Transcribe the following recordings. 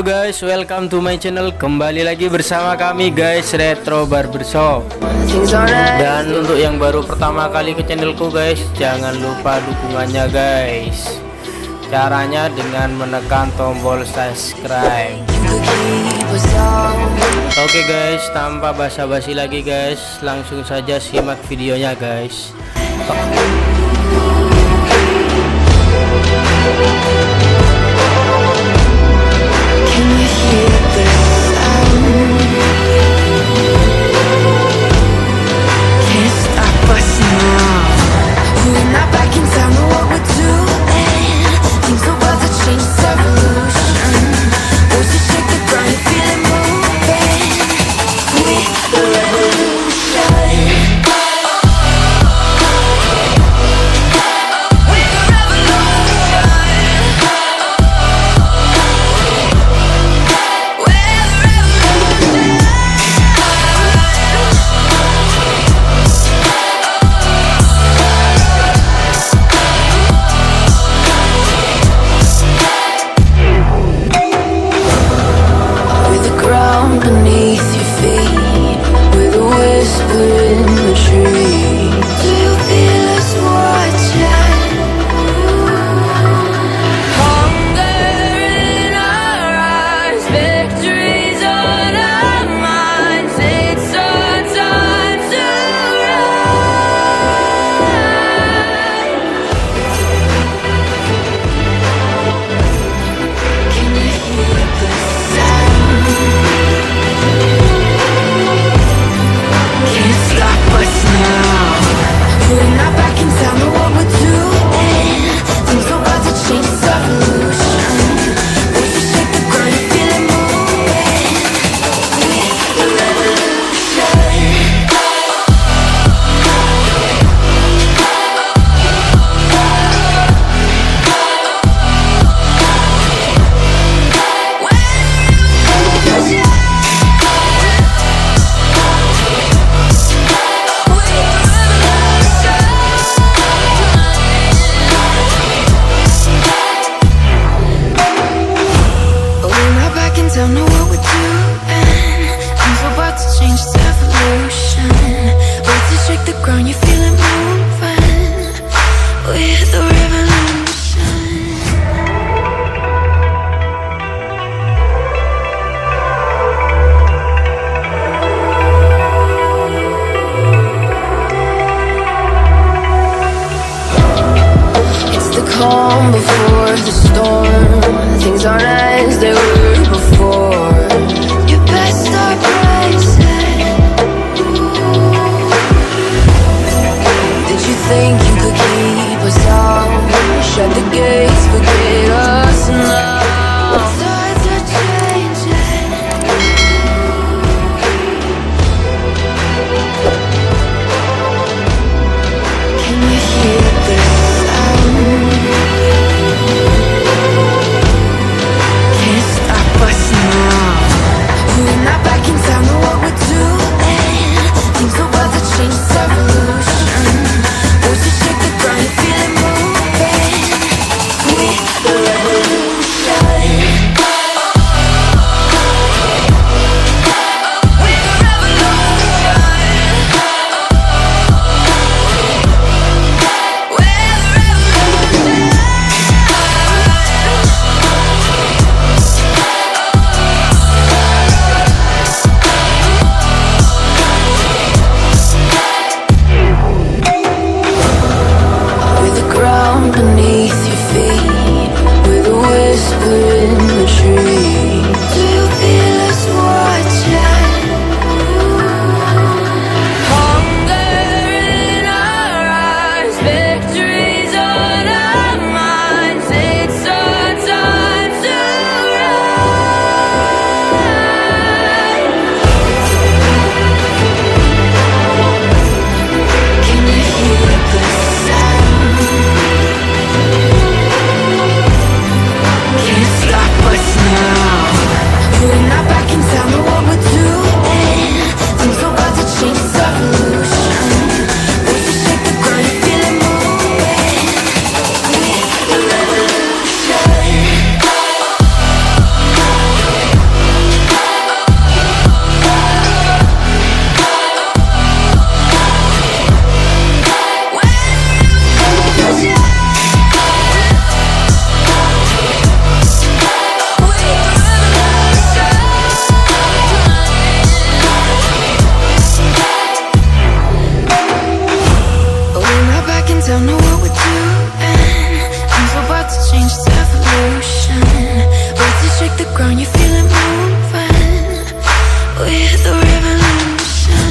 Halo guys, welcome to my channel. Kembali lagi bersama kami guys, Retro Barbershop. Dan untuk yang baru pertama kali ke channelku guys, jangan lupa dukungannya guys. Caranya dengan menekan tombol subscribe. Oke guys, tanpa basa-basi lagi guys, langsung saja simak videonya guys. Beneath your feet, with a whisper in the tree. Do you feel us watching? Hunger in our eyes, victories on our minds. It's our time to rise. Can you hear the sound? Can't stop us now. with the revolution.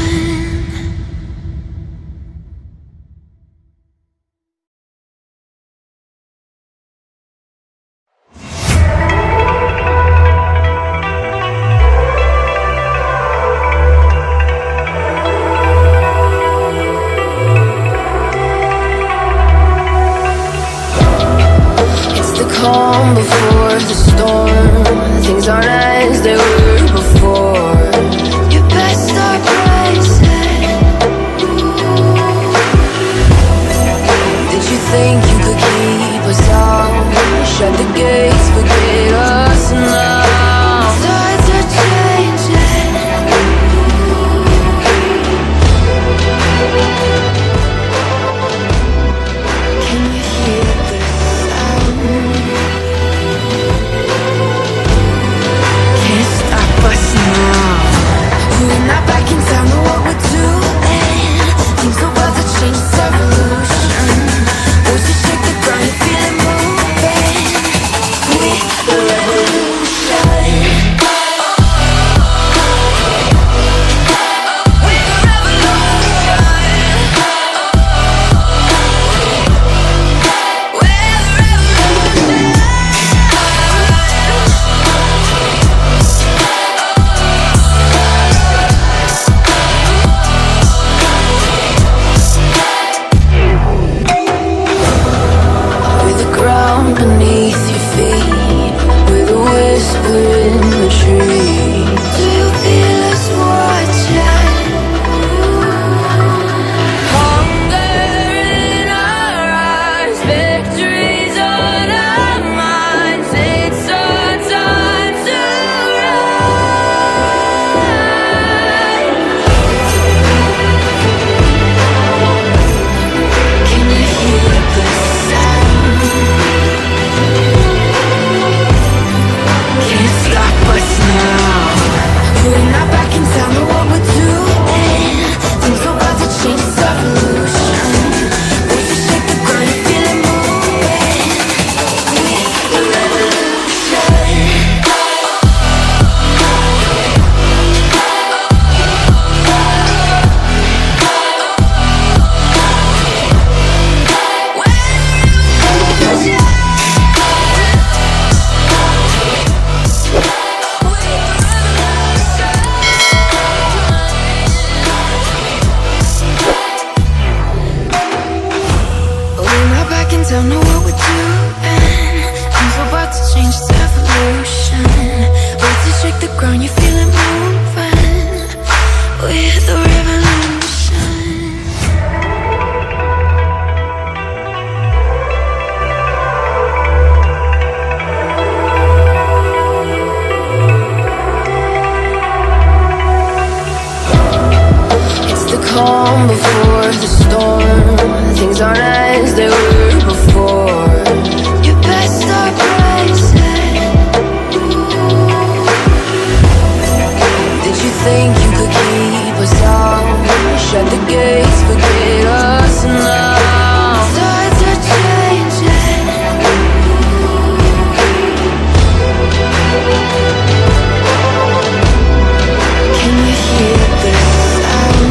Calm before the storm. Things aren't as they were before. You best start rising. Did you think you could keep us out? Shut the gates, forget us now. Tides are changing. Can you hear the sound? Can't stop us now. We're not back in town, know what we're doing. Things are about to change, it's evolution. Voices shake the ground, you feel it moving. With the revolution. Beneath your feet, with a whisper in the tree. Do you feel us watching? Hunger in our eyes, victories on our minds. It's our time to rise. Can you hear the sound? Can't stop us now. We're not back in town, know what we're doing. Things are about to change, it's evolution. Voices shake the ground, you feel it moving. With the revolution. Don't know what we're doing. Things are about to change, it's evolution. Voices shake the ground, you feel it moving. With the revolution. It's the calm before the storm. Things aren't as they were before. You best start rising. Did you think you could keep us out? Shut the gates, forget us now. Tides are changing. Can you hear the sound?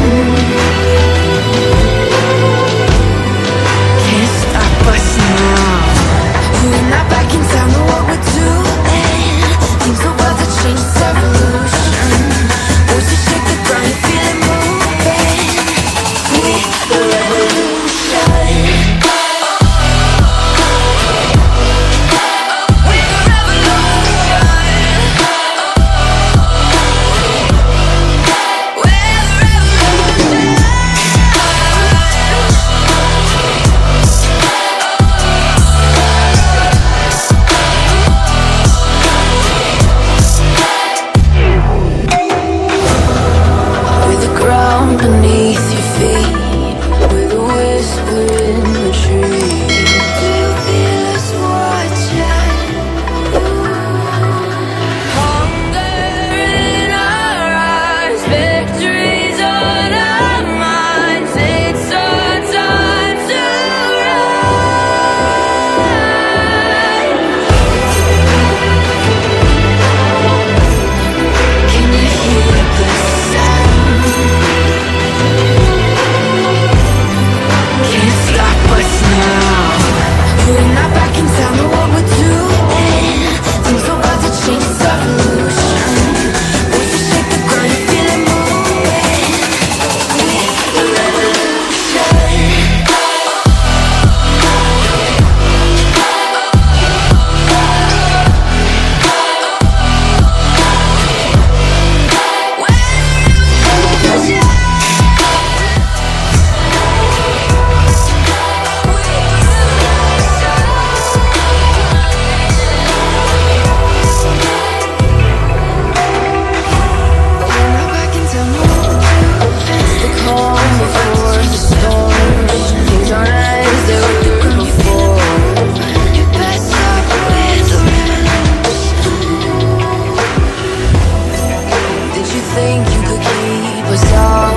us all.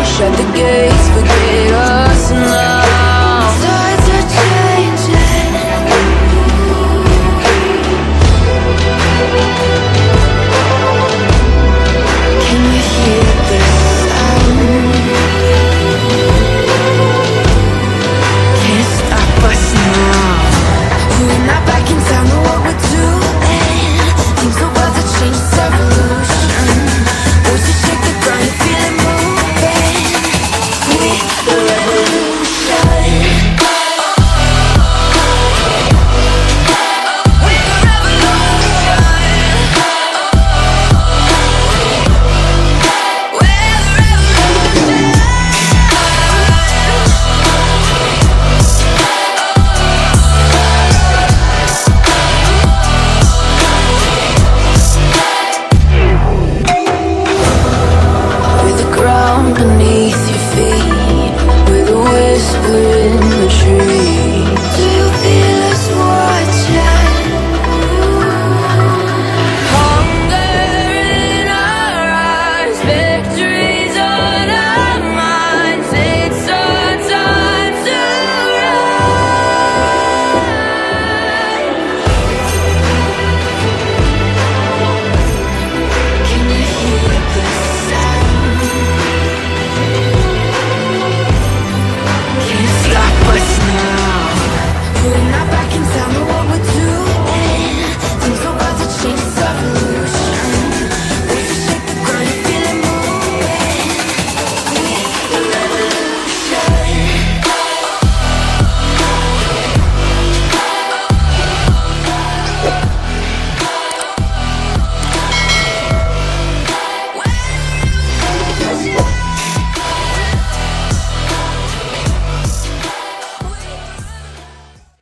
Shut the gates, forget us now. Tides are changing. Can you hear the sound? Can't stop us now. We're not back in town, know what we're doing. Things are about to change, it's evolution. Voices shake the ground, you feel it moving. We're the revolution. We're the revolution. We're the revolution. With the ground beneath